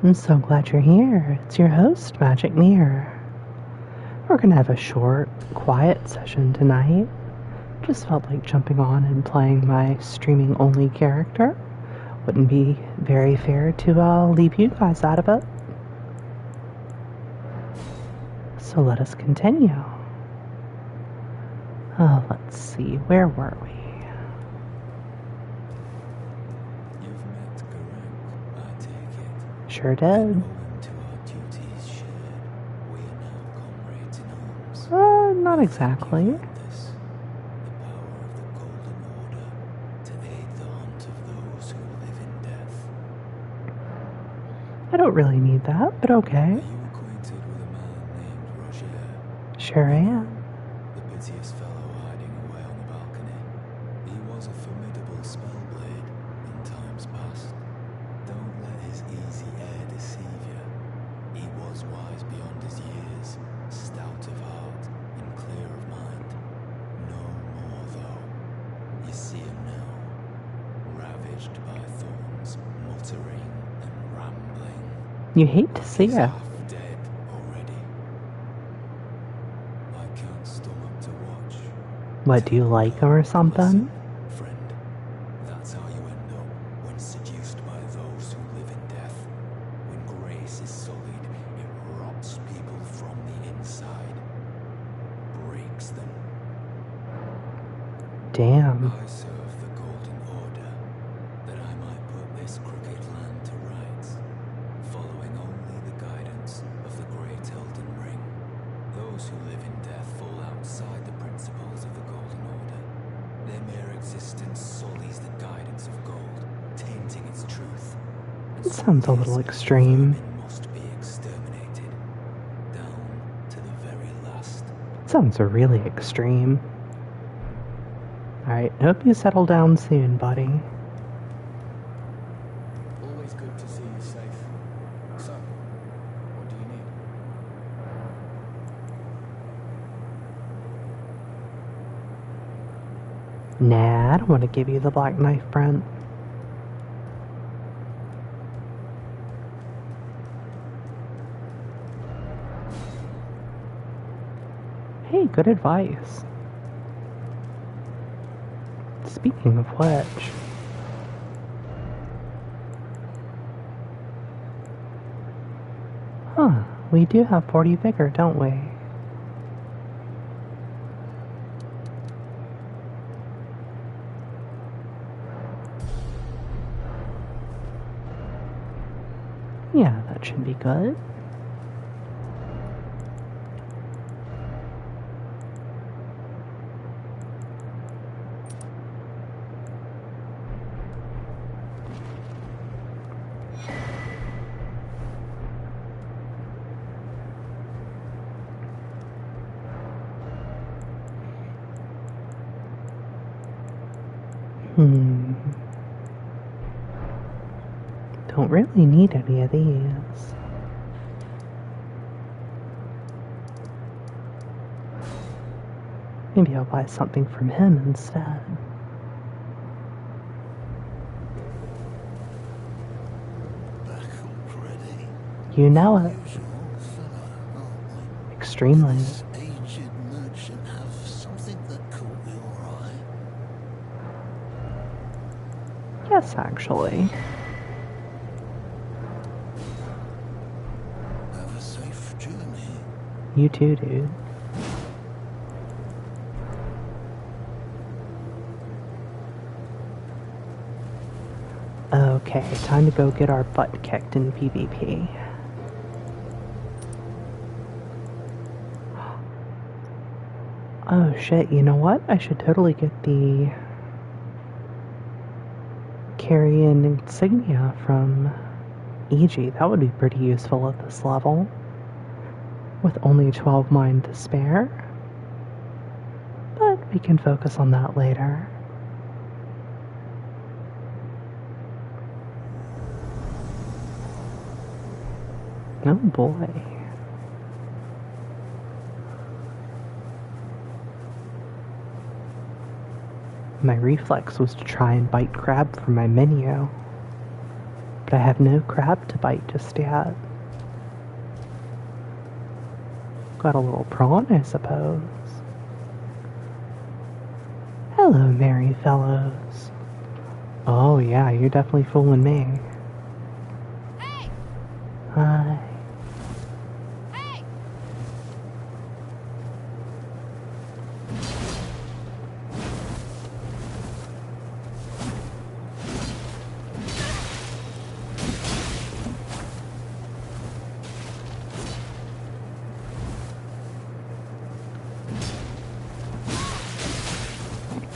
I'm so glad you're here. It's your host, Magic Mirror. We're gonna have a short, quiet session tonight. Just felt like jumping on and playing my streaming-only character. Wouldn't be very fair to leave you guys out of it. So let us continue. Let's see, where were we? You've met Garang, I take it. Sure did. Owing to our duties shared, we are now comrades in arms. Not exactly. This, the power of the Golden Order, to aid the hunt of those who live in death. I don't really need that, but okay. Are you acquainted with a man named Roger? Sure am. The piteous fellow hiding away on the balcony. He was a formidable spellblade in times past. Don't let his easy air deceive you. He was wise beyond his years, stout of heart and clear of mind. No more though. You see him now, ravaged by thorns, muttering and rambling. You hate to see He's it. half dead already. I can't stomach to watch. What, do you like him or something? Friend, that's how you end up when seduced by those who live in death. When grace is sullied, it rots people from the inside, breaks them. Damn. I serve the Golden Order, that I might put this crooked land to rights, following only the guidance of the great Elden Ring. Those who live in death fall outside the principles of the Golden Order. Their mere existence sullies the guidance of gold, tainting its truth. It sounds a little extreme. Vermin must be exterminated, down to the very last. Sounds really extreme. Alright, hope you settle down soon, buddy. Always good to see you safe. So, what do you need? Nah, I don't want to give you the black knife, Brent. Hey, good advice. Speaking of which... Huh, we do have 40 vigor, don't we? Yeah, that should be good. Don't really need any of these. Maybe I'll buy something from him instead. Back already? You know it. Usual fella, aren't we? Extremely. Does this aged merchant have something that caught your eye? Yes, actually. Have a safe journey. You too, dude. Okay, time to go get our butt kicked in PvP. Oh shit, you know what? I should totally get the carrion insignia from EG. That would be pretty useful at this level. With only 12 mind to spare. But we can focus on that later. Oh boy. My reflex was to try and bite crab from my menu. but I have no crab to bite just yet. Got a little prawn, I suppose. Hello, merry fellows. Oh yeah, you're definitely fooling me. Hey! Hi. Hey!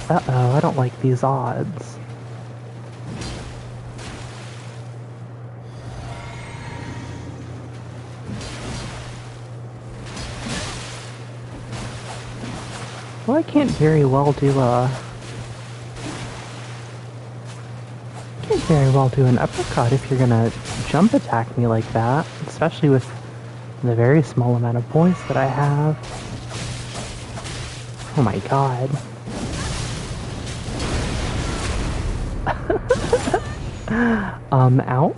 Uh-oh, I don't like these odds. Well, I can't very well do an uppercut if you're gonna jump attack me like that, especially with the very small amount of points that I have. Oh my god. Ouch.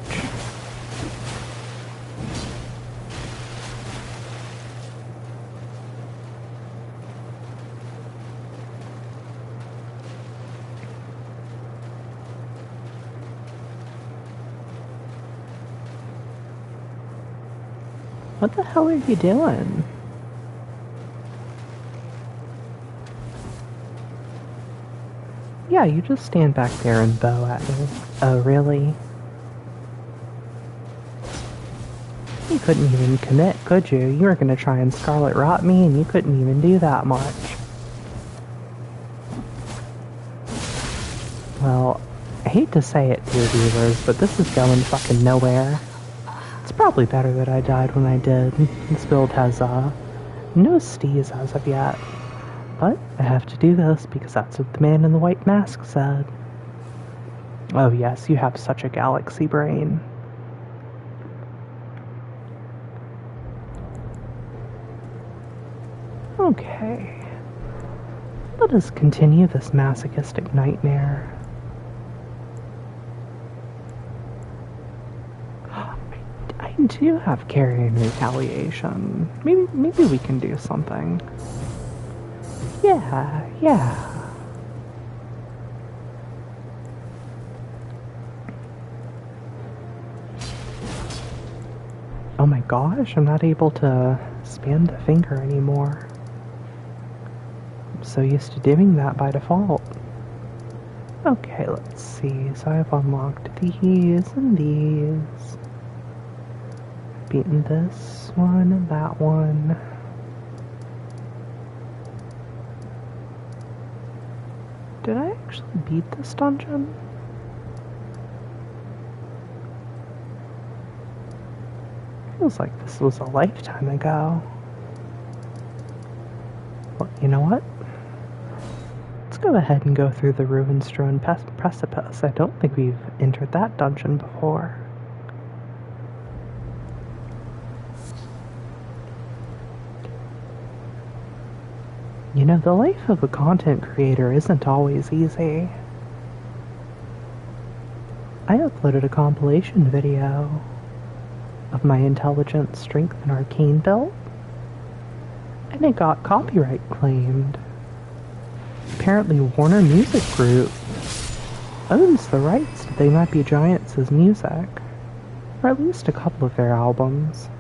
What the hell are you doing? Yeah, you just stand back there and bow at me. Oh, really? You couldn't even commit, could you? You were gonna try and Scarlet Rot me, and you couldn't even do that much. Well, I hate to say it, dear viewers, but this is going fucking nowhere. It's probably better that I died when I did. This build has, no stees as of yet. But I have to do this because that's what the man in the white mask said. Oh yes, you have such a galaxy brain. Okay. Let us continue this masochistic nightmare. I do have carry and retaliation. Maybe we can do something. Yeah. Oh my gosh, I'm not able to span the finger anymore. I'm so used to doing that by default. Okay, let's see. So I've unlocked these and these. Beaten this one and that one. Did I actually beat this dungeon? Feels like this was a lifetime ago. Well, you know what? Let's go ahead and go through the ruin-strewn precipice. I don't think we've entered that dungeon before. You know, the life of a content creator isn't always easy. I uploaded a compilation video of my intelligence, strength, and arcane build, and it got copyright claimed. Apparently Warner Music Group owns the rights to They Might Be Giants' music, or at least a couple of their albums,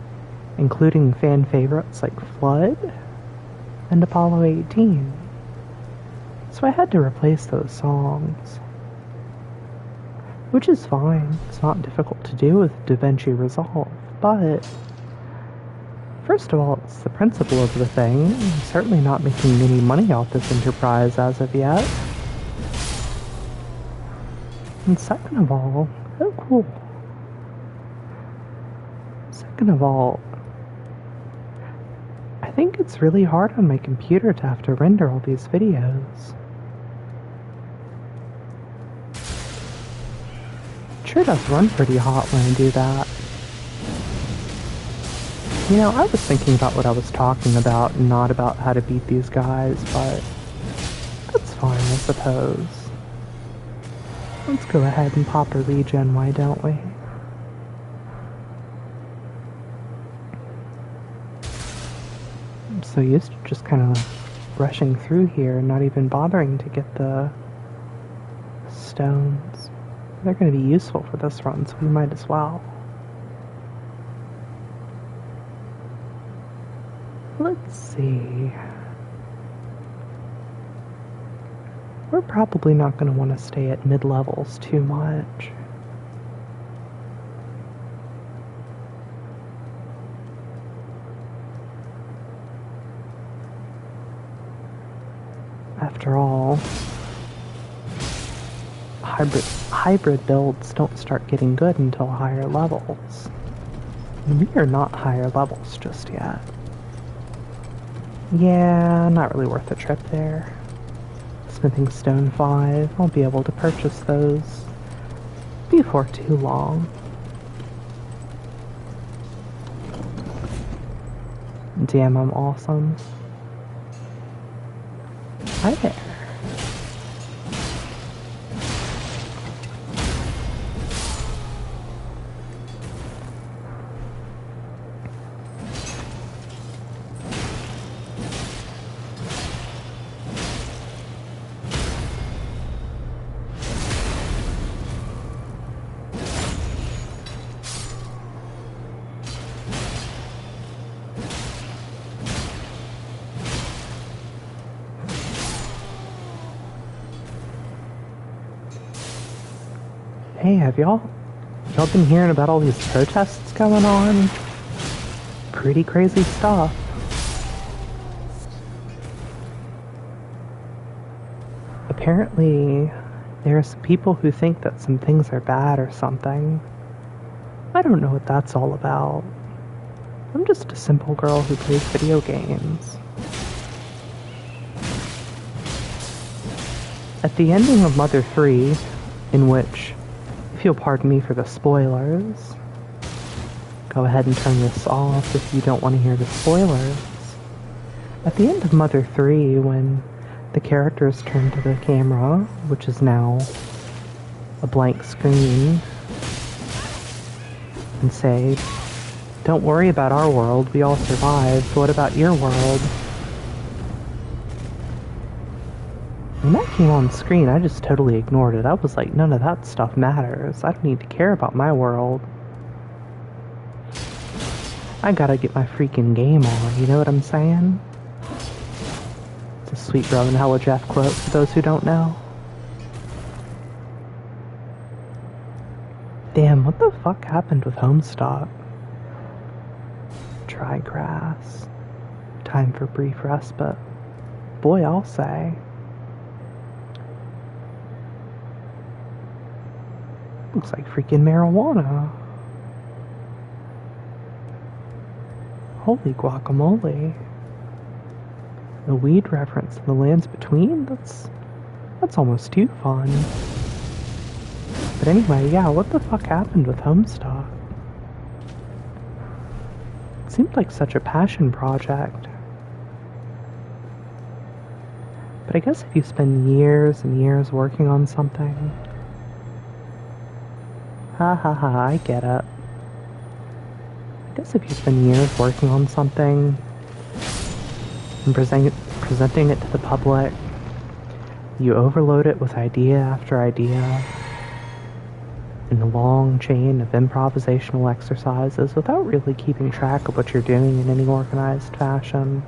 including fan favorites like Flood and Apollo 18. So I had to replace those songs. Which is fine, it's not difficult to do with DaVinci Resolve, but first of all, it's the principle of the thing. I'm certainly not making any money off this enterprise as of yet. And second of all, oh cool. Second of all, I think it's really hard on my computer to have to render all these videos. It sure does run pretty hot when I do that. You know, I was thinking about what I was talking about, and not about how to beat these guys, but that's fine, I suppose. Let's go ahead and pop a regen, why don't we? I'm so used to just kind of rushing through here and not even bothering to get the stones. They're going to be useful for this run, so we might as well. Let's see. We're probably not going to want to stay at mid-levels too much. After all, hybrid builds don't start getting good until higher levels. And we are not higher levels just yet. Yeah, not really worth the trip there. Smithing Stone 5, I'll be able to purchase those before too long. Damn, I'm awesome. Hi there. Hey, have y'all been hearing about all these protests going on? Pretty crazy stuff. Apparently, there are some people who think that some things are bad or something. I don't know what that's all about. I'm just a simple girl who plays video games. At the ending of Mother 3, in which, if you'll pardon me for the spoilers, go ahead and turn this off if you don't want to hear the spoilers. At the end of Mother 3, when the characters turn to the camera, which is now a blank screen, and say, "Don't worry about our world, we all survived, what about your world?" When that came on screen, I just totally ignored it. I was like, none of that stuff matters. I don't need to care about my world. I gotta get my freaking game on, you know what I'm saying? It's a Sweet Bro and Hella Jeff quote for those who don't know. Damn, what the fuck happened with Homestuck? Dry grass. Time for brief respite. Boy, I'll say. Looks like freaking marijuana. Holy guacamole. The weed reference in the lands between? That's almost too fun. But anyway, yeah, what the fuck happened with Homestuck? It seemed like such a passion project. But I guess if you spend years and years working on something... Ha ha ha, I get it. I guess if you spend years working on something and presenting it to the public, you overload it with idea after idea in a long chain of improvisational exercises without really keeping track of what you're doing in any organized fashion.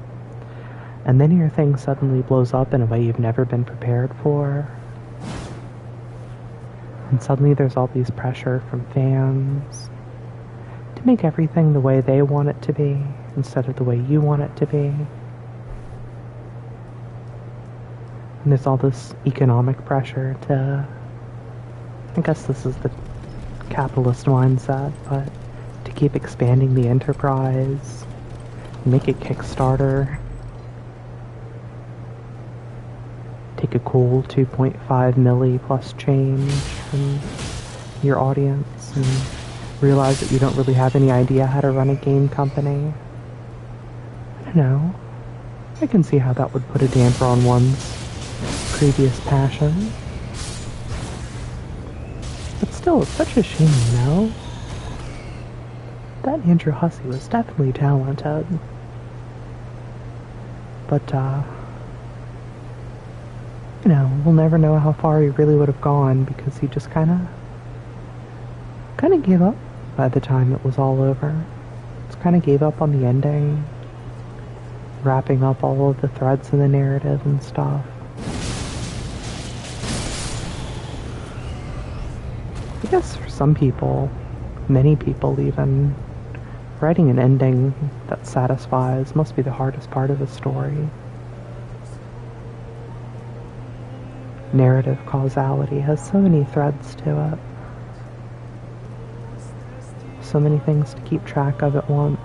And then your thing suddenly blows up in a way you've never been prepared for. And suddenly there's all these pressure from fans to make everything the way they want it to be instead of the way you want it to be. And there's all this economic pressure to, I guess this is the capitalist mindset, but to keep expanding the enterprise, make it Kickstarter, take a cool 2.5 milli plus change from your audience and realize that you don't really have any idea how to run a game company. I don't know. I can see how that would put a damper on one's previous passion. But still, it's such a shame, you know? That Andrew Hussey was definitely talented. But, we'll never know how far he really would have gone because he just kind of gave up by the time it was all over. Just kind of gave up on the ending, wrapping up all of the threads in the narrative and stuff. I guess for some people, many people even, writing an ending that satisfies must be the hardest part of a story. Narrative causality has so many threads to it. So many things to keep track of at once.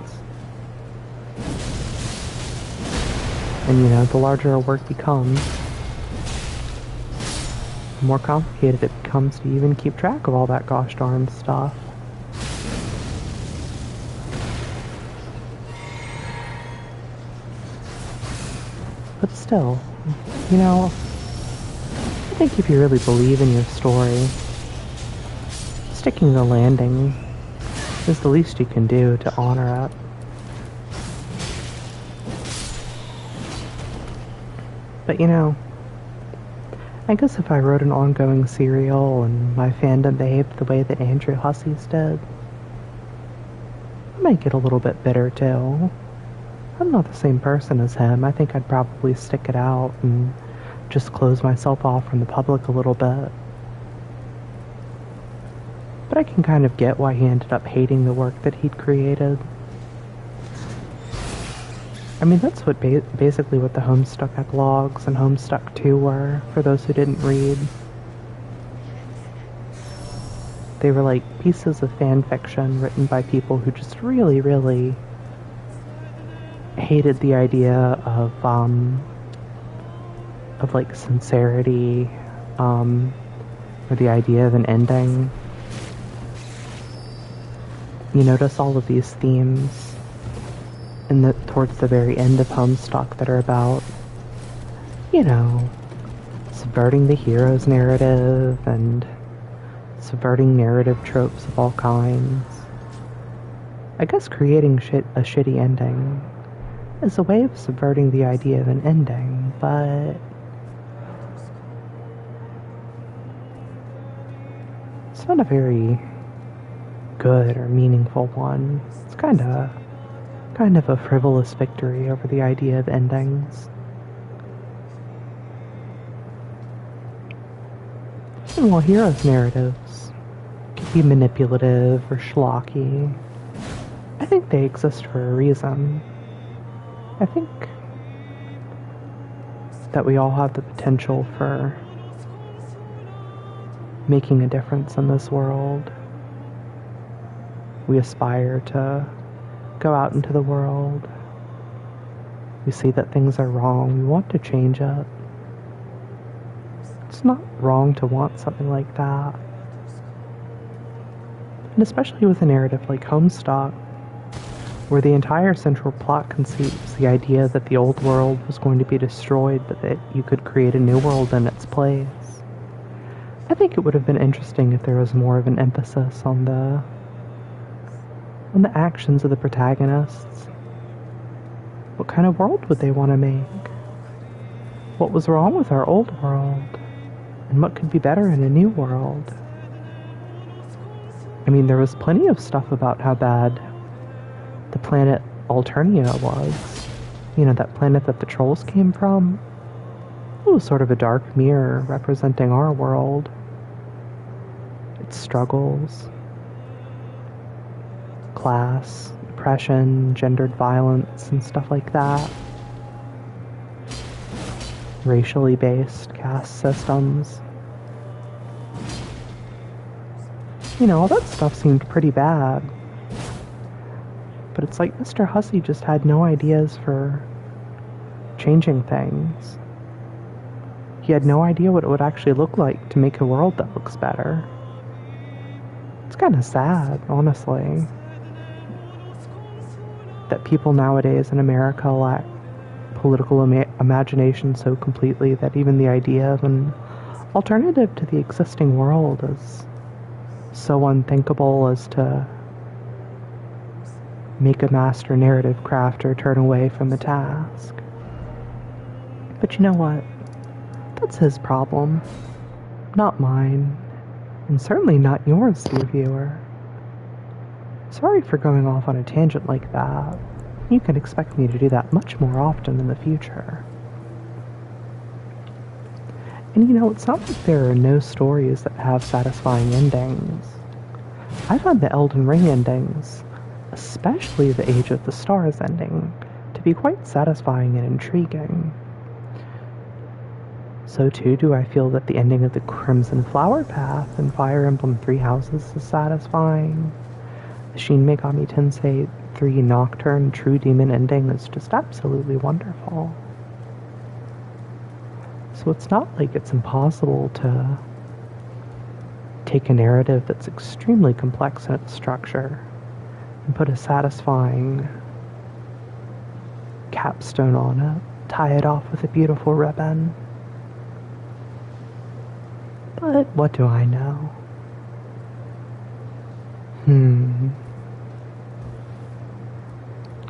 And the larger a work becomes, the more complicated it becomes to even keep track of all that gosh darn stuff. But still, I think if you really believe in your story, sticking the landing is the least you can do to honor it. But I guess if I wrote an ongoing serial and my fandom behaved the way that Andrew Hussey's did, I might get a little bit bitter too. I'm not the same person as him. I think I'd probably stick it out and just close myself off from the public a little bit. But I can kind of get why he ended up hating the work that he'd created. I mean, that's what basically what the Homestuck epilogues and Homestuck 2 were, for those who didn't read. They were like pieces of fan fiction written by people who just really, really hated the idea of like sincerity, or the idea of an ending. You notice all of these themes towards the very end of Homestuck that are about, subverting the hero's narrative and subverting narrative tropes of all kinds. I guess creating a shitty ending is a way of subverting the idea of an ending, but it's not a very good or meaningful one. It's kind of a frivolous victory over the idea of endings. And while heroes' narratives can be manipulative or schlocky, I think they exist for a reason. I think that we all have the potential for making a difference in this world. We aspire to go out into the world. We see that things are wrong. We want to change it. It's not wrong to want something like that. And especially with a narrative like Homestuck, where the entire central plot conceives the idea that the old world was going to be destroyed, but that you could create a new world in its place. I think it would have been interesting if there was more of an emphasis on the actions of the protagonists. What kind of world would they want to make? What was wrong with our old world? And what could be better in a new world? I mean, there was plenty of stuff about how bad the planet Alternia was. That planet that the trolls came from. It was sort of a dark mirror representing our world. Its struggles. Class, oppression, gendered violence, and stuff like that. Racially based caste systems. All that stuff seemed pretty bad. But it's like Mr. Hussey just had no ideas for changing things. He had no idea what it would actually look like to make a world that looks better. It's kind of sad, honestly, that people nowadays in America lack political imagination so completely that even the idea of an alternative to the existing world is so unthinkable as to make a master narrative crafter turn away from the task. But you know what? That's his problem, not mine, and certainly not yours, dear viewer. Sorry for going off on a tangent like that. You can expect me to do that much more often in the future. And you know, it's not like there are no stories that have satisfying endings. I found the Elden Ring endings, especially the Age of the Stars ending, to be quite satisfying and intriguing. So too do I feel that the ending of the Crimson Flower Path in Fire Emblem Three Houses is satisfying. The Shin Megami Tensei 3 Nocturne True Demon ending is just absolutely wonderful. So it's not like it's impossible to take a narrative that's extremely complex in its structure and put a satisfying capstone on it, tie it off with a beautiful ribbon. But what do I know?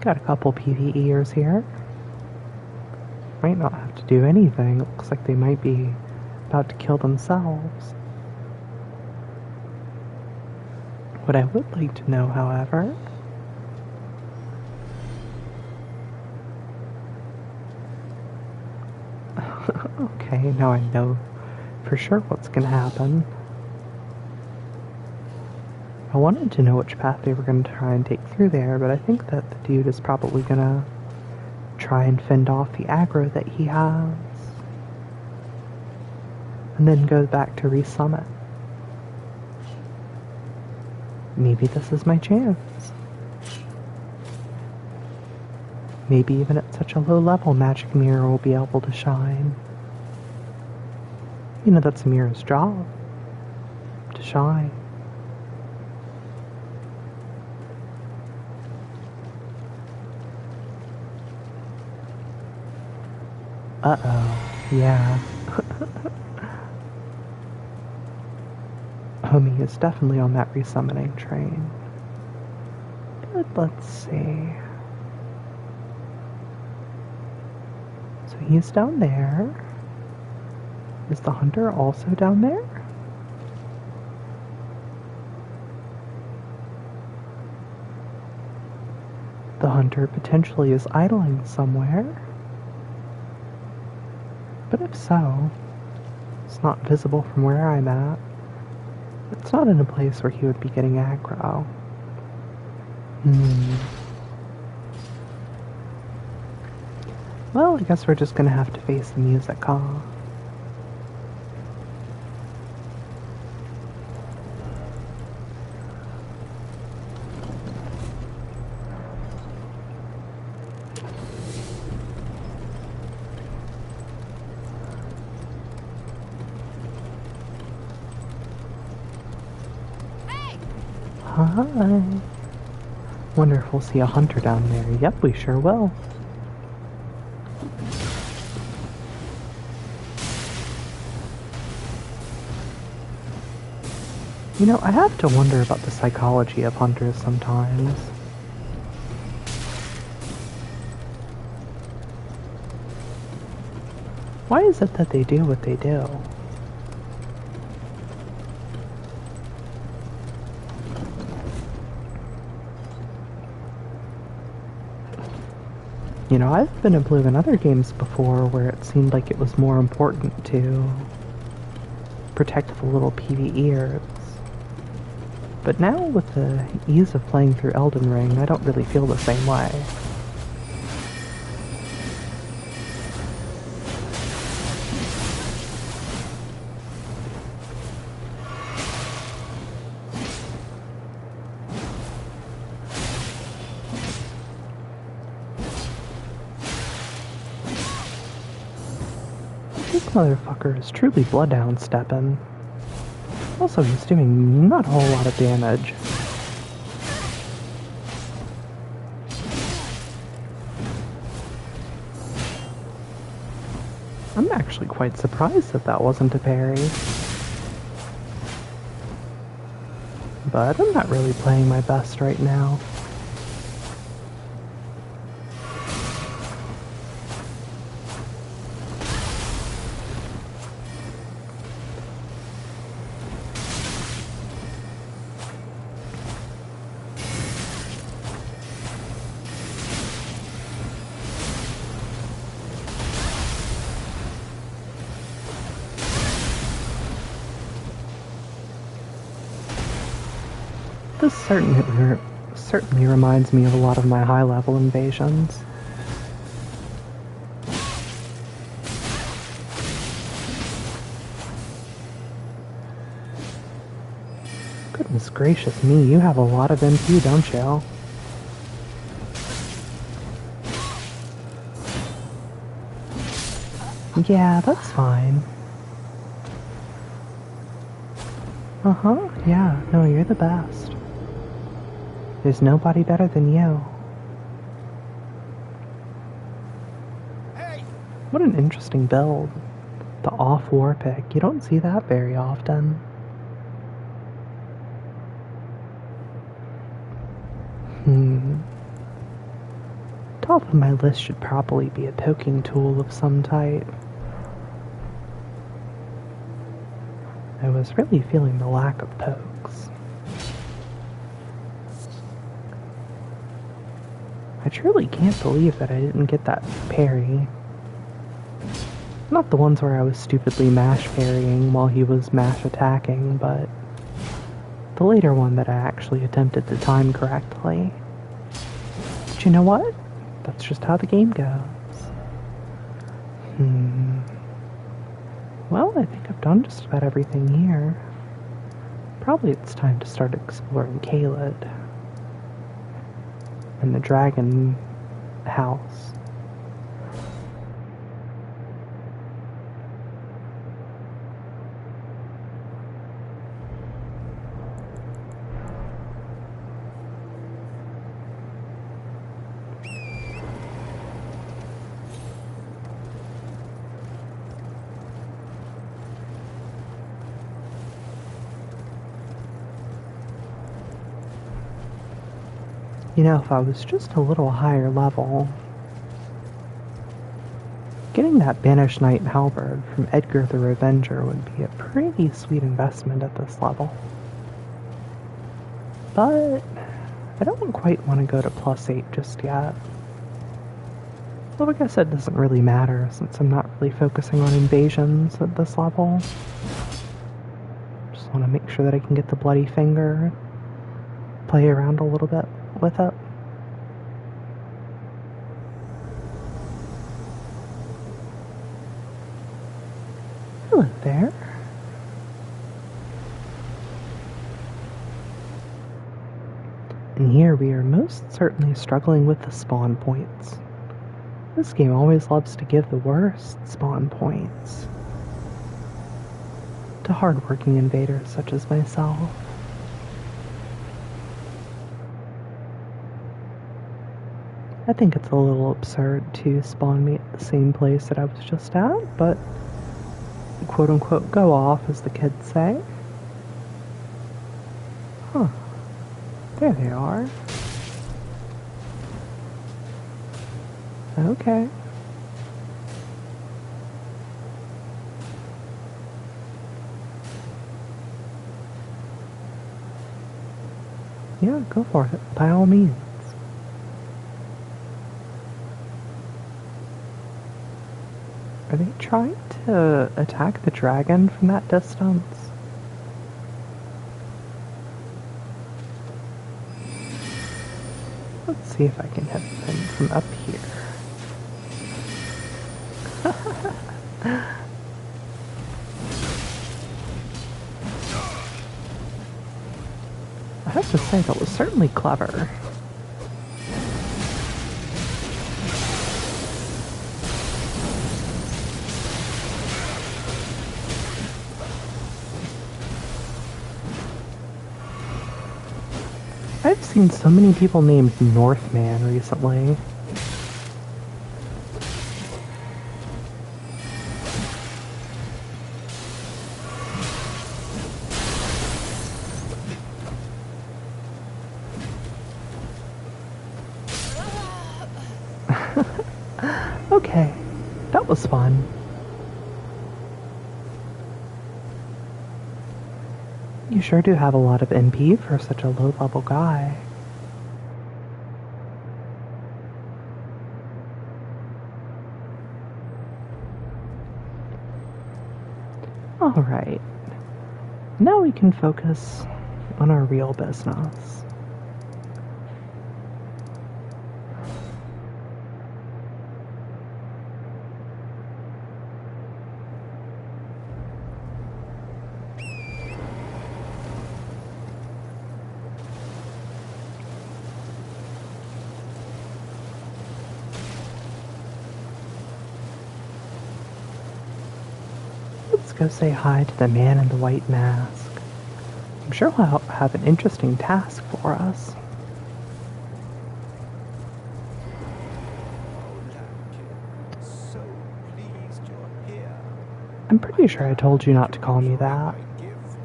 Got a couple PvEers here. Might not have to do anything. It looks like they might be about to kill themselves. What I would like to know, however, okay, now I know for sure what's gonna happen. I wanted to know which path they were going to try and take through there, but I think that the dude is probably going to try and fend off the aggro that he has. And then go back to resummit. Maybe this is my chance. Maybe even at such a low level, Magic Mirror will be able to shine. You know, that's Mirror's job. To shine. Uh-oh, yeah. Homie is definitely on that resummoning train. But let's see. So he's down there. Is the hunter also down there? The hunter potentially is idling somewhere. But if so, it's not visible from where I'm at. It's not in a place where he would be getting aggro. Well, I guess we're just gonna have to face the music, huh? Hi. Wonder if we'll see a hunter down there. Yep, we sure will. You know, I have to wonder about the psychology of hunters sometimes. Why is it that they do what they do? You know, I've been in Blue in other games before where it seemed like it was more important to protect the little PvEers. But now, with the ease of playing through Elden Ring, I don't really feel the same way. This motherfucker is truly bloodhound stepping. Also, he's doing not a whole lot of damage. I'm actually quite surprised that that wasn't a parry. But I'm not really playing my best right now. This certainly reminds me of a lot of my high-level invasions. Goodness gracious me, you have a lot of MP, don't you? Yeah, that's fine. Uh-huh, yeah, no, you're the best. There's nobody better than you. Hey! What an interesting build. The off-war pick. You don't see that very often. Top of my list should probably be a poking tool of some type. I was really feeling the lack of pokes. I truly can't believe that I didn't get that parry. Not the ones where I was stupidly mash parrying while he was mash attacking, but the later one that I actually attempted to time correctly. But you know what? That's just how the game goes. Well, I think I've done just about everything here. Probably it's time to start exploring Caelid and the dragon house. You know, if I was just a little higher level, getting that Banished Knight halberd from Edgar the Revenger would be a pretty sweet investment at this level. But I don't quite want to go to +8 just yet. Well, I guess it doesn't really matter since I'm not really focusing on invasions at this level. Just want to make sure that I can get the bloody finger, play around a little bit with it. Hello there. And here we are most certainly struggling with the spawn points. This game always loves to give the worst spawn points to hardworking invaders such as myself. I think it's a little absurd to spawn me at the same place that I was just at, but quote-unquote go off, as the kids say. Huh. There they are. Okay. Yeah, go for it, by all means. Are they trying to attack the dragon from that distance? Let's see if I can hit them from up here. I have to say, that was certainly clever. I've seen so many people named Northman recently. Okay, that was fun. You sure do have a lot of MP for such a low-level guy. Alright. Now we can focus on our real business. Let's go say hi to the man in the white mask. I'm sure he'll have an interesting task for us. So pleased you're here. I'm pretty sure I told you not to call me that. My gift.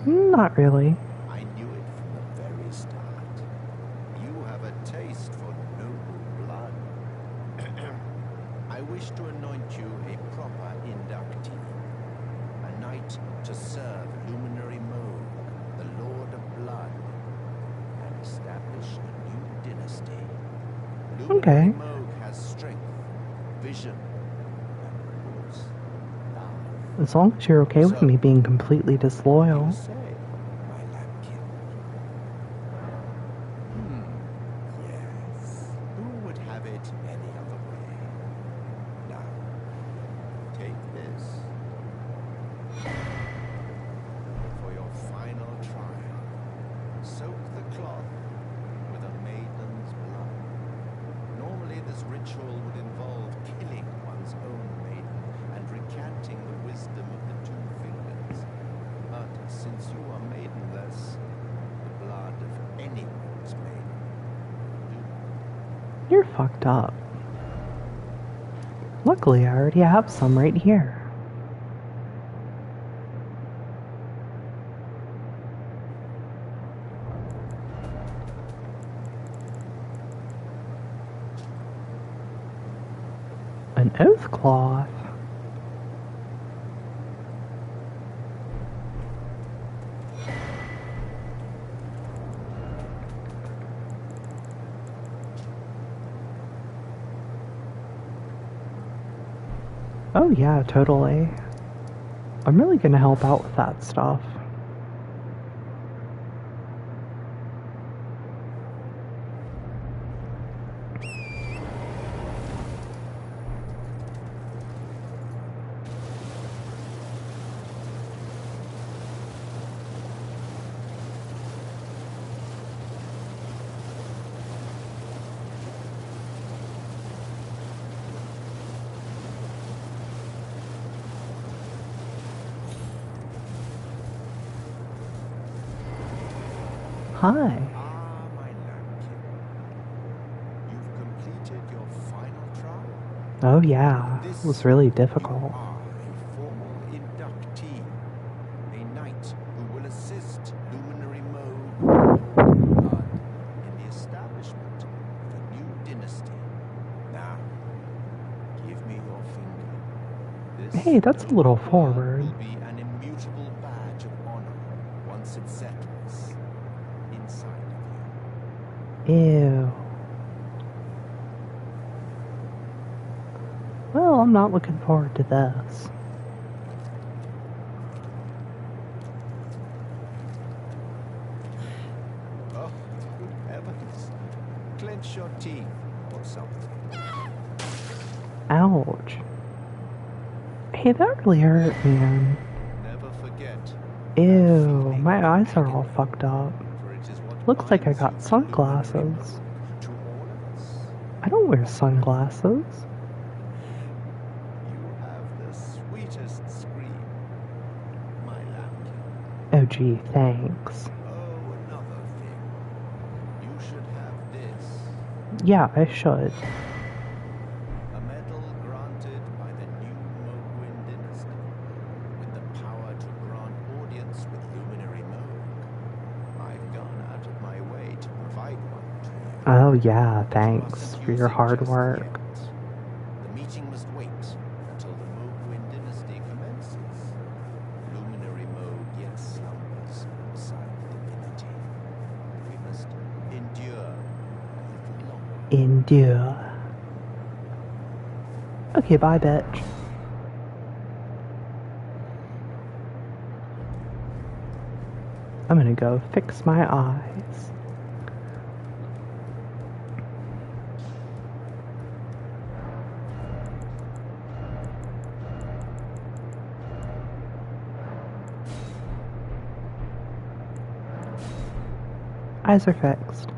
Not really. I knew it from the very start. You have a taste for noble blood. I wish to anoint you a proper inductee. A knight to serve Luminary Moog, the Lord of Blood, and establish a new dynasty. Luminary Okay. Moog has strength, vision, and of course, love. As long as you're okay with me being completely disloyal. You say, my lambkin. Yes. Who would have it any other way? Now, take this. For your final trial, soak the cloth with a maiden's blood. Normally, this ritual would involve killing one's own maiden and recanting the wisdom of the two fingers. But since you are maidenless, the blood of anyone's maiden will do. You're fucked up. Luckily, I already have some right here. An oath cloth. Oh yeah, totally. I'm really gonna help out with that stuff. Hi. Ah, my lambkin. You've completed your final trial. Oh yeah, it was really You difficult. are a formal inductee, a knight who will assist Luminary Moog Blood in the establishment of a new dynasty. Now, give me your finger. This Hey, that's a little noble blood forward. will be an immutable badge of honor once it settles inside of you. Ew. Well, I'm not looking forward to this. Oh, good heavens. Clench your teeth or something. Ouch. Hey, that really hurt, man. Never forget. Ew, my eyes are all fucked up. For it is what Looks like I binds got you to sunglasses. Luminary Moog, to all of us. I don't wear sunglasses. You have the sweetest scream, my lambkin. Oh gee, thanks. Oh, another thing. You should have this. Yeah, I should. A medal granted by the new Moguin dynasty, with the power to grant audience with Luminary Moog. I've gone out of my way to provide one to you. Oh yeah, You thanks mustn't for use your it hard just work. yet. The meeting must wait until the Moguin dynasty commences. Luminary Moog yet slumbers beside divinity. We must endure a little longer. Endure. Okay, bye, bitch. I'm gonna go fix my eyes. Eyes are fixed.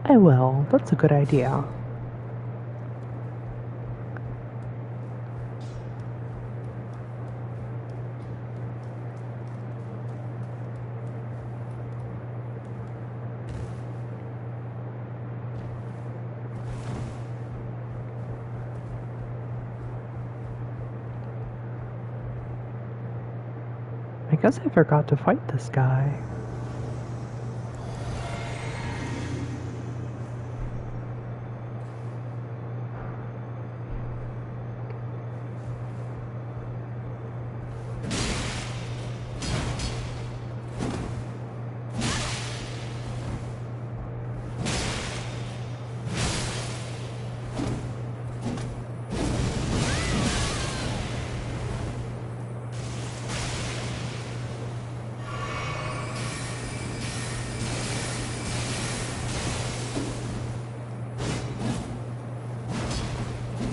I will. That's a good idea. I guess I forgot to fight this guy.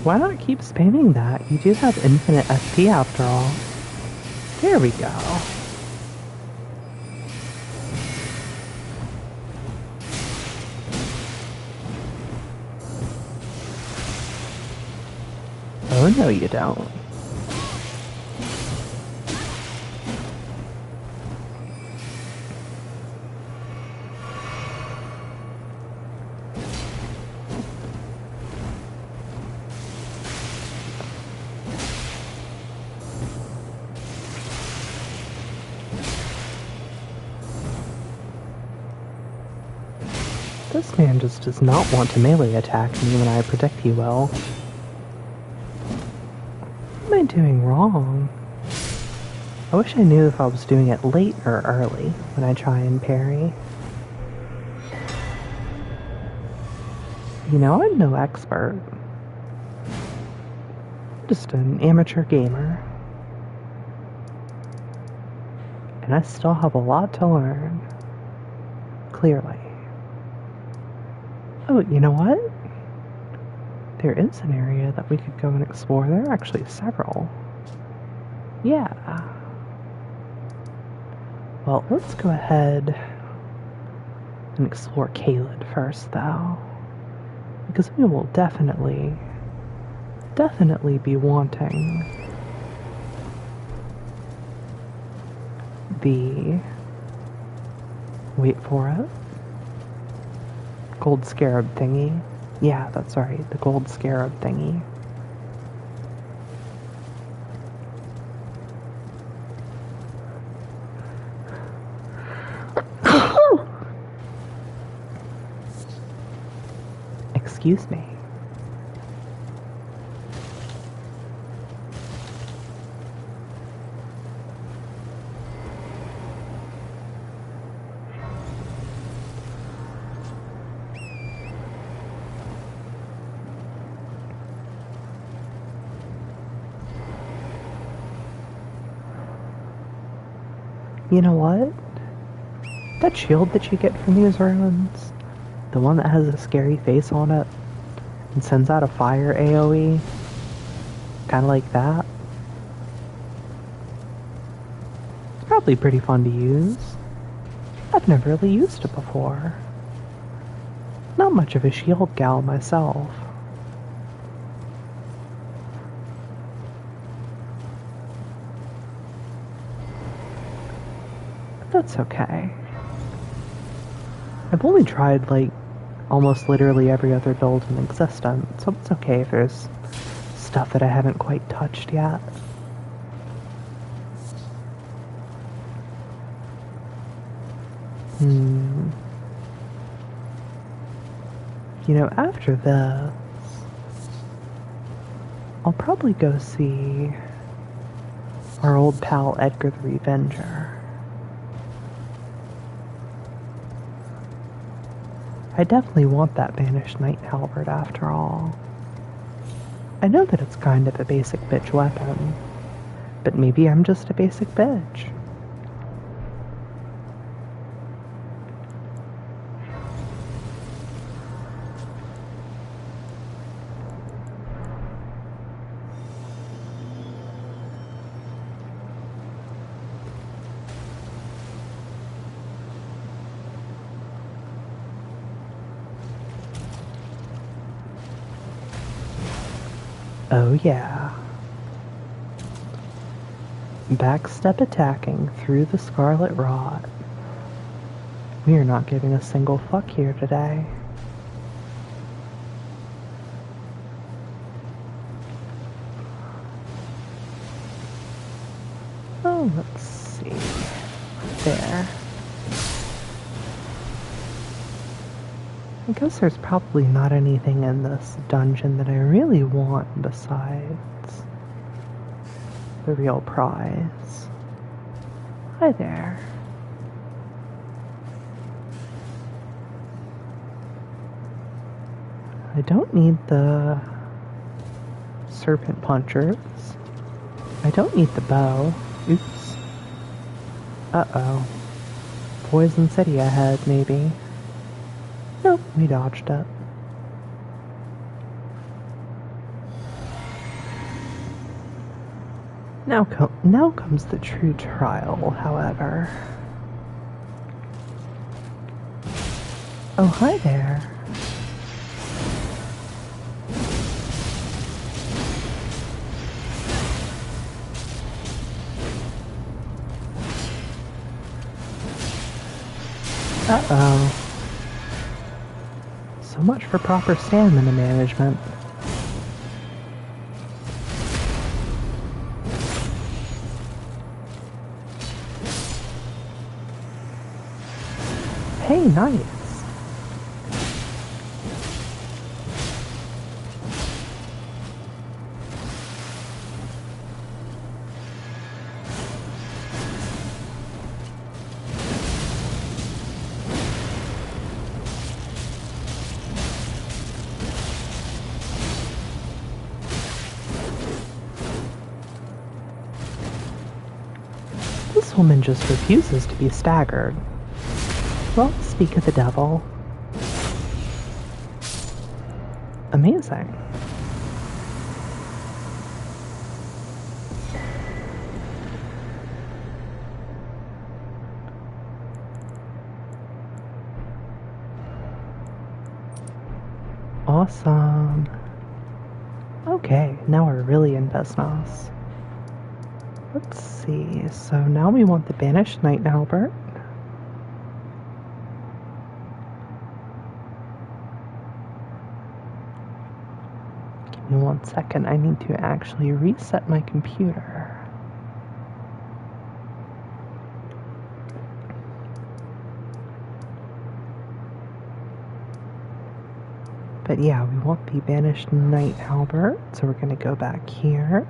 Why not keep spamming that? You do have infinite FP after all. There we go. Oh no you don't. This man just does not want to melee attack me when I predict he will. What am I doing wrong? I wish I knew if I was doing it late or early when I try and parry. You know, I'm no expert. Just an amateur gamer. And I still have a lot to learn. Clearly. Oh, you know what? There is an area that we could go and explore. There are actually several. Yeah. Well, let's go ahead and explore Caelid first, though. Because we will definitely be wanting the... Wait for it. Gold scarab thingy. Yeah, that's right, the gold scarab thingy. Excuse me. You know what? That shield that you get from these ruins, the one that has a scary face on it and sends out a fire AoE, kind of like that. It's probably pretty fun to use. I've never really used it before. Not much of a shield gal myself. That's okay. I've only tried, like, almost literally every other build in existence, so it's okay if there's stuff that I haven't quite touched yet. You know, after this, I'll probably go see our old pal Edgar the Revenger. I definitely want that Banished Knight halberd after all. I know that it's kind of a basic bitch weapon, But maybe I'm just a basic bitch. Oh yeah. Backstep attacking through the Scarlet Rot. We are not giving a single fuck here today. Oh, let's see. There. I guess there's probably not anything in this dungeon that I really want besides the real prize. Hi there. I don't need the serpent punchers. I don't need the bow. Oops. Uh-oh. Poison City ahead, maybe. Nope, we dodged it. Now comes the true trial, however. Oh, hi there. Uh-oh. So much for proper stamina management. Hey, nice. This woman just refuses to be staggered. Well, speak of the devil. Amazing. Awesome. Okay, now we're really in business. Let's see, so now we want the Banished Knight Albert. Give me 1 second, I need to actually reset my computer. But yeah, we want the Banished Knight Albert, so we're going to go back here.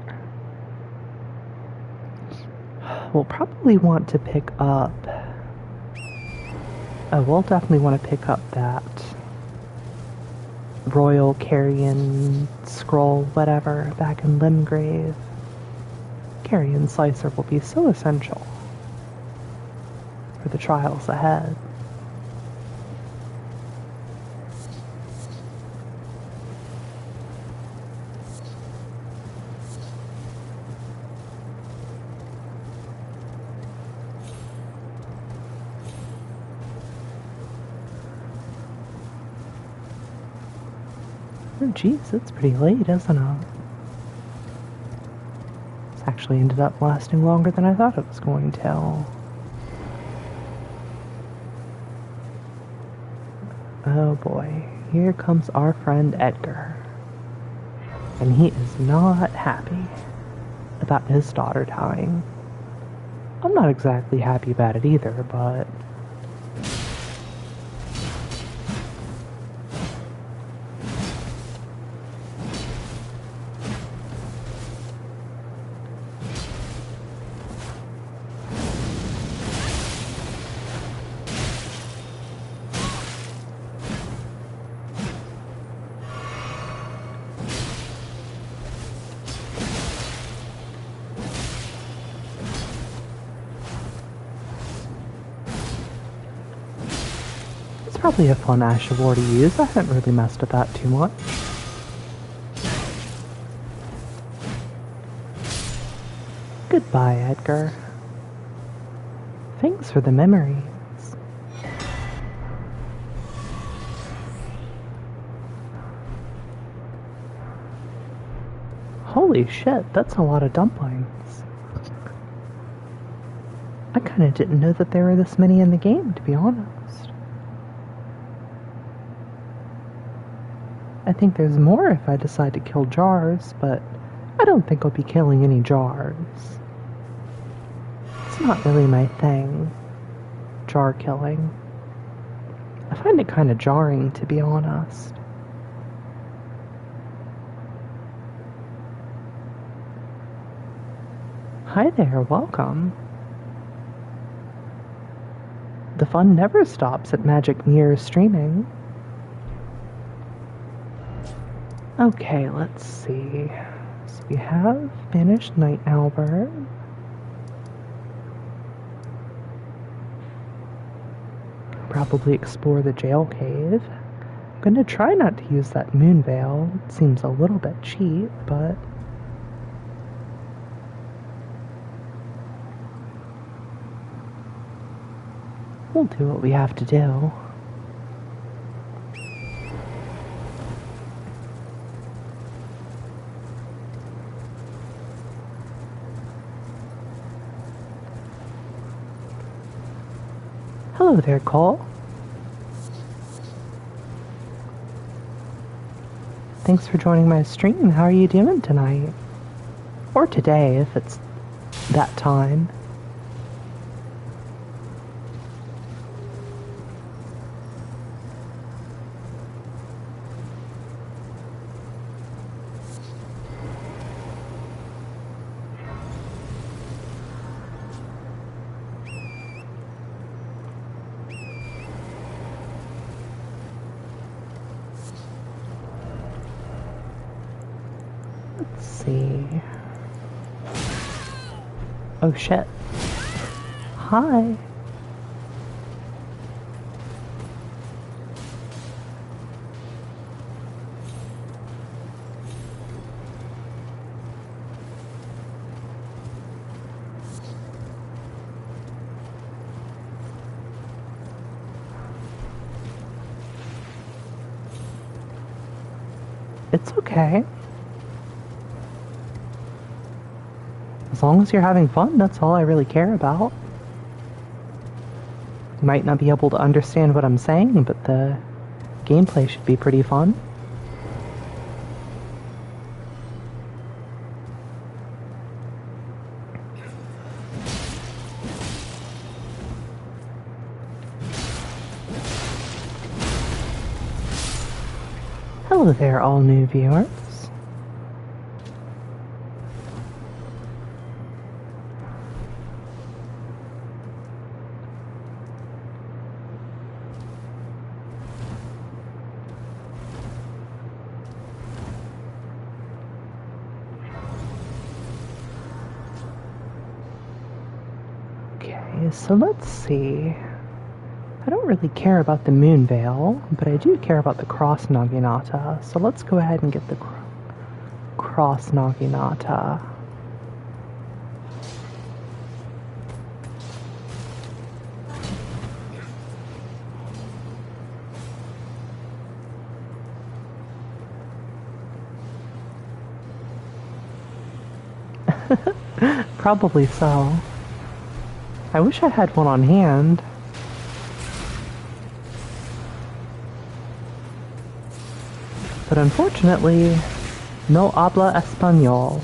We'll probably want to pick up... Oh, we'll definitely want to pick up that Royal Carrion Scroll, whatever, back in Limgrave. Carrion Slicer will be so essential for the trials ahead. Oh geez, it's pretty late, isn't it? It's actually ended up lasting longer than I thought it was going to. Oh boy, here comes our friend Edgar. And he is not happy about his daughter dying. I'm not exactly happy about it either, but... Probably a fun Asha War to use. I haven't really messed with that too much. Goodbye, Edgar. Thanks for the memories. Holy shit, that's a lot of dumplings. I kinda didn't know that there were this many in the game, to be honest. I think there's more if I decide to kill jars, but I don't think I'll be killing any jars. It's not really my thing, jar killing. I find it kind of jarring, to be honest. Hi there, welcome. The fun never stops at Magic Mirror streaming. Okay, let's see. So we have banished Night Albert. Probably explore the jail cave. I'm gonna try not to use that moon veil. It seems a little bit cheap, but we'll do what we have to do. Hello there, Cole. Thanks for joining my stream. How are you doing tonight? Or today, if it's that time. Let's see. Oh shit. Hi. It's okay. As long as you're having fun, that's all I really care about. You might not be able to understand what I'm saying, but the gameplay should be pretty fun. Hello there, all new viewers. Okay, so let's see. I don't really care about the moon veil, but I do care about the cross naginata. So let's go ahead and get the cross naginata. Probably so. I wish I had one on hand. But unfortunately, no habla español.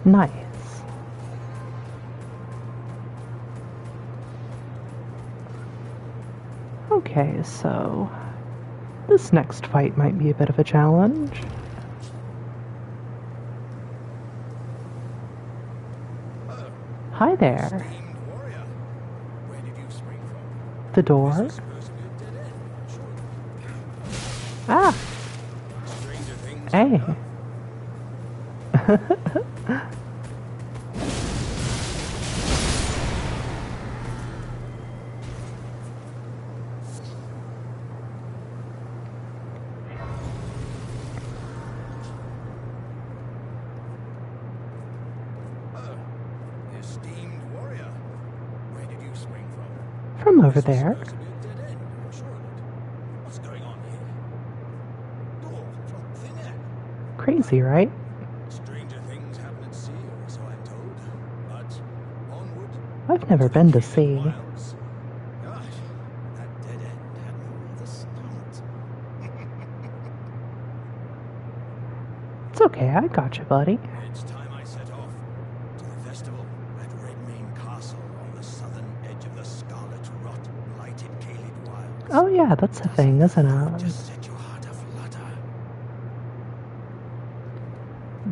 Nice. Okay, so this next fight might be a bit of a challenge. hi there. Esteemed warrior, where did you spring from? The door? This is supposed to be a dead end, surely. Ah, Stranger things hey. have Esteemed warrior, where did you spring from? From over This was there. supposed to be a dead end, surely. What's going on here? Door from thin air. Crazy, right? Stranger things happen at sea, or so I'm told. But onward. I've never been to sea. Wilds. Gosh, that dead end had me rather stumped. It's okay, I got you, buddy. It's time I set off to the festival at Redmayne Castle on the southern edge of the Scarlet Rot blighted Caelid Wilds. Oh yeah, that's a thing, isn't it? Just set your heart aflutter.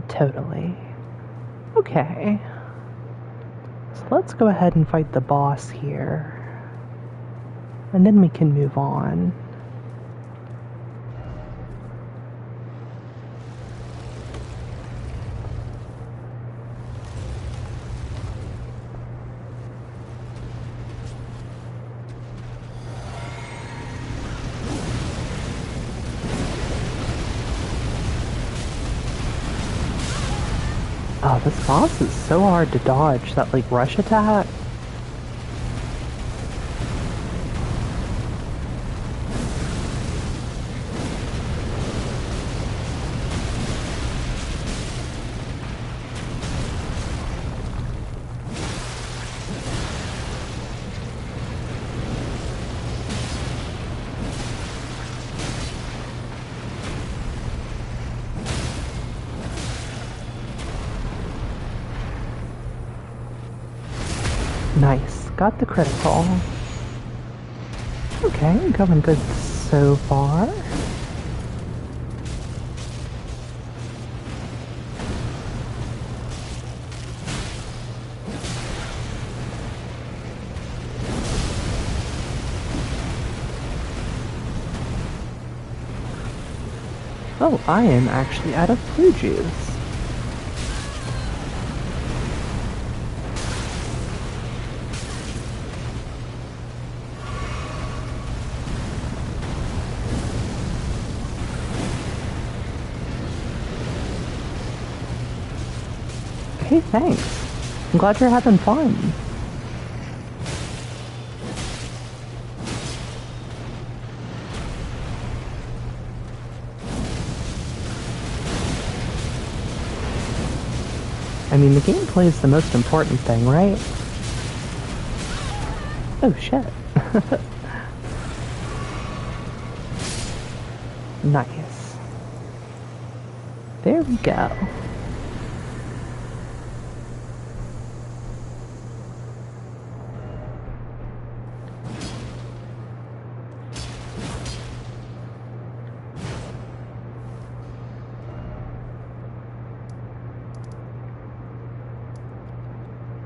Totally. Okay. So let's go ahead and fight the boss here. And then we can move on. Oh, this boss is so hard to dodge, that like rush attack. Nice, got the critical. Okay, going good so far. Oh, I am actually out of blue juice. Hey, thanks. I'm glad you're having fun. I mean, the gameplay is the most important thing, right? Oh, shit. Nice. There we go.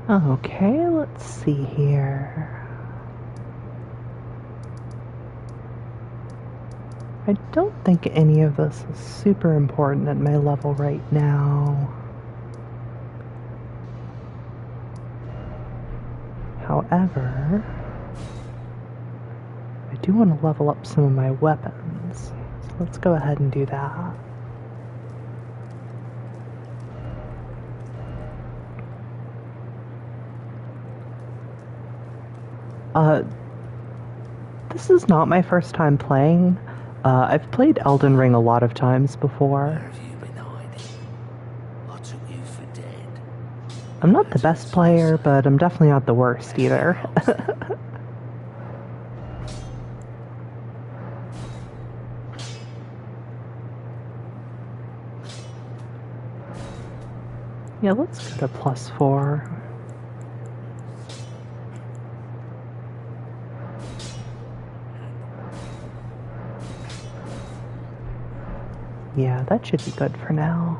Okay, let's see here. I don't think any of this is super important at my level right now. However, I do want to level up some of my weapons. So let's go ahead and do that. This is not my first time playing. I've played Elden Ring a lot of times before. Where have you been hiding? I took you for dead. I'm not the best player, but I'm definitely not the worst either. Yeah, let's go to +4. Yeah, that should be good for now.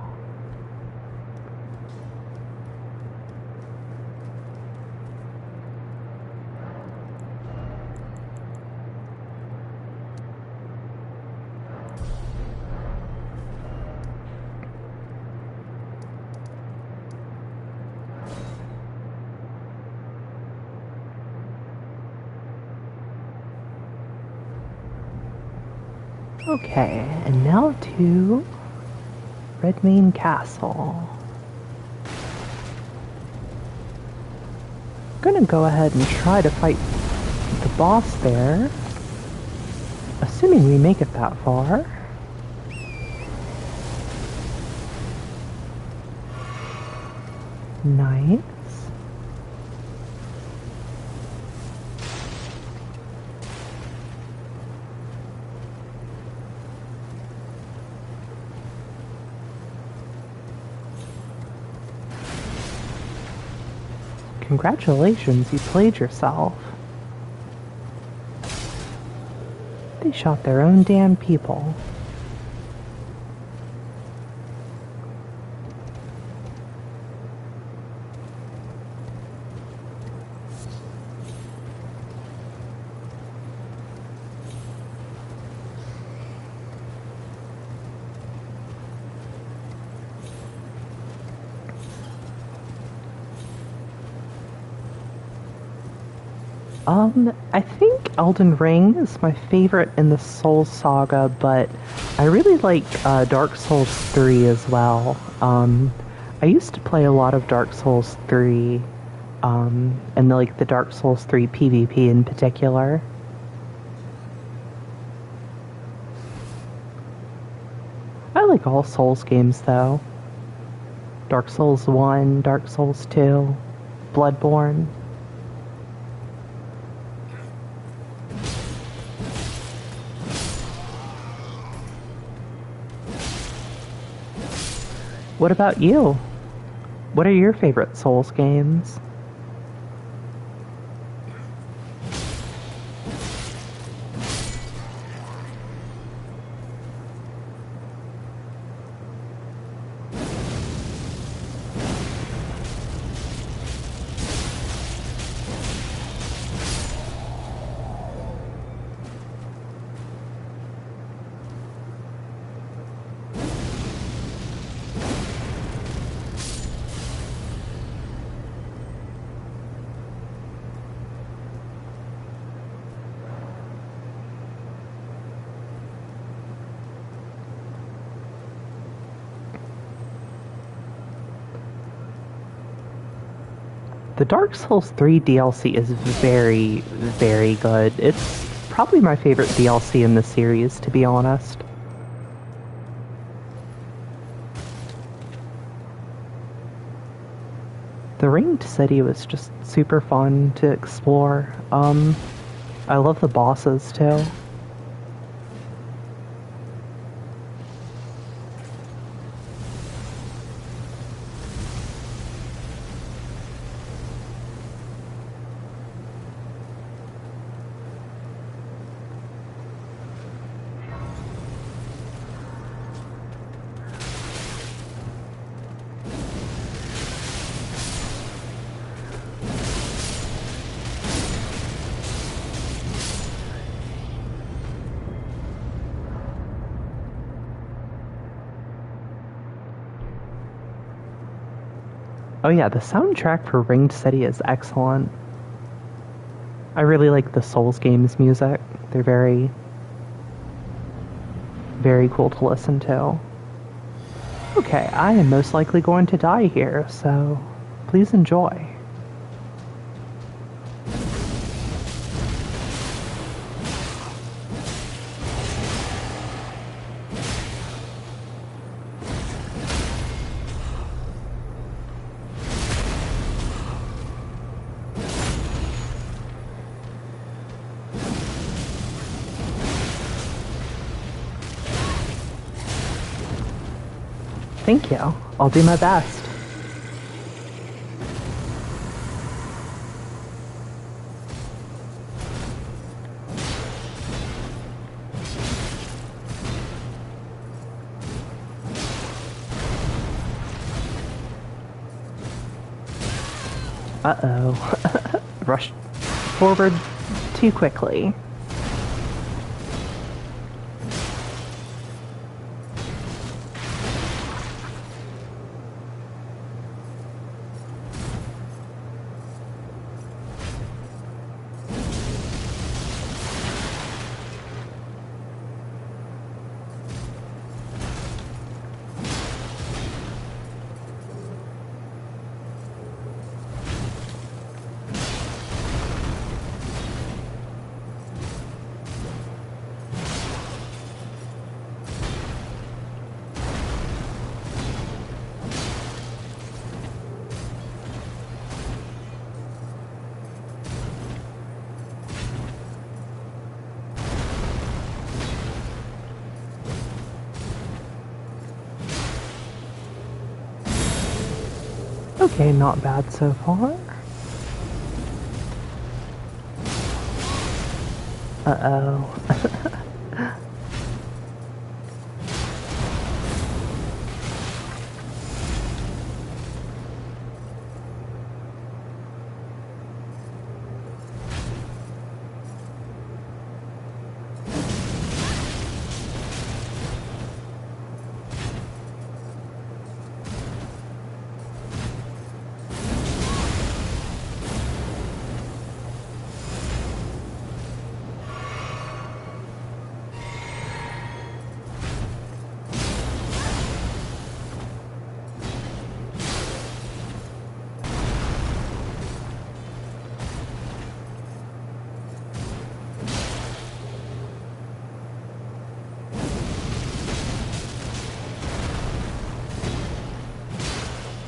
Okay, and now to Redmane Castle. I'm gonna go ahead and try to fight the boss there, assuming we make it that far. Nice. Congratulations, you played yourself. They shot their own damn people. I think Elden Ring is my favorite in the Souls saga, but I really like Dark Souls 3 as well. I used to play a lot of Dark Souls 3, and like the Dark Souls 3 PvP in particular. I like all Souls games though. Dark Souls 1, Dark Souls 2, Bloodborne. What about you? What are your favorite Souls games? The Dark Souls 3 DLC is very, very good. It's probably my favorite DLC in the series, to be honest. The Ringed City was just super fun to explore. I love the bosses too. Oh yeah, the soundtrack for Ringed City is excellent. I really like the Souls games music. They're very, very cool to listen to. Okay, I am most likely going to die here, so please enjoy. Thank you. I'll do my best. Uh-oh. Rushed forward too quickly. Okay, not bad so far. Uh-oh.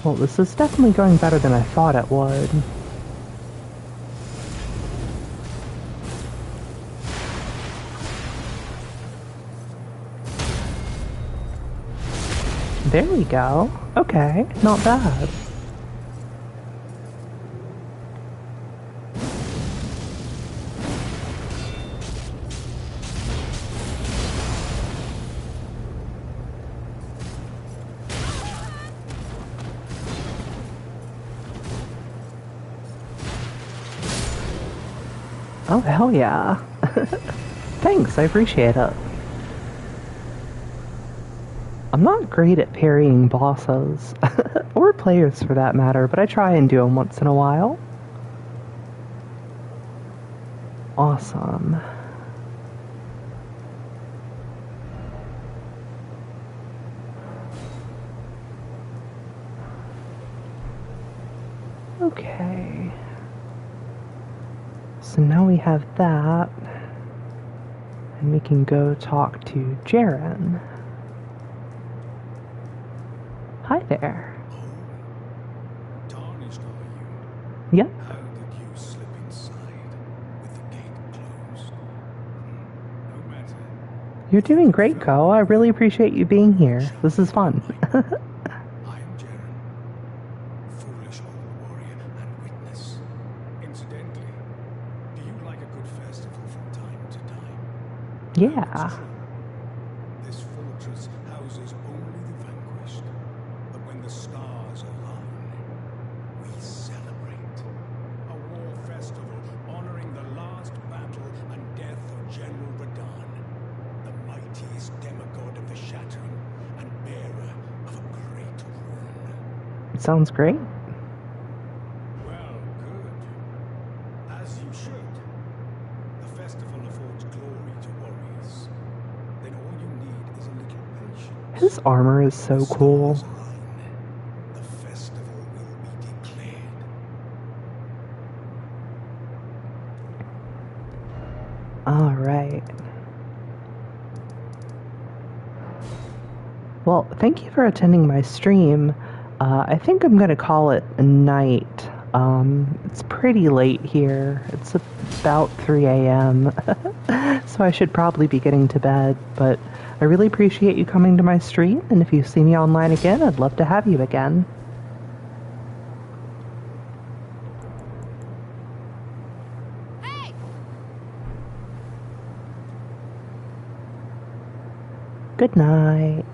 Well, this is definitely going better than I thought it would. There we go. Okay, not bad. Oh, hell yeah. Thanks, I appreciate it. I'm not great at parrying bosses, or players for that matter, but I try and do them once in a while. Awesome. Okay. So now we have that, and we can go talk to Jaren. Hi there. Tarnished, are you? Yep. How did you slip inside with the gate closed? No matter. You're doing great, Ko. I really appreciate you being here. This is fun. I am Jaren, foolish old warrior and witness. Incidentally, do you like a good festival from time to time? Yeah. It's true. This fortress houses only the vanquished. But when the stars align, we celebrate. A war festival honoring the last battle and death of General Radahn, the mightiest demigod of the Shattering and bearer of a great rune. Sounds great. Well, good. As you should. The festival affords glory to warriors. Then all you need is a little patience. His armor is so cool. Stars align. The festival will be declared. Alright. Well, thank you for attending my stream. I think I'm gonna call it a night. It's pretty late here. It's about 3 a.m. So I should probably be getting to bed, but I really appreciate you coming to my stream, and if you see me online again, I'd love to have you again. Hey! Good night.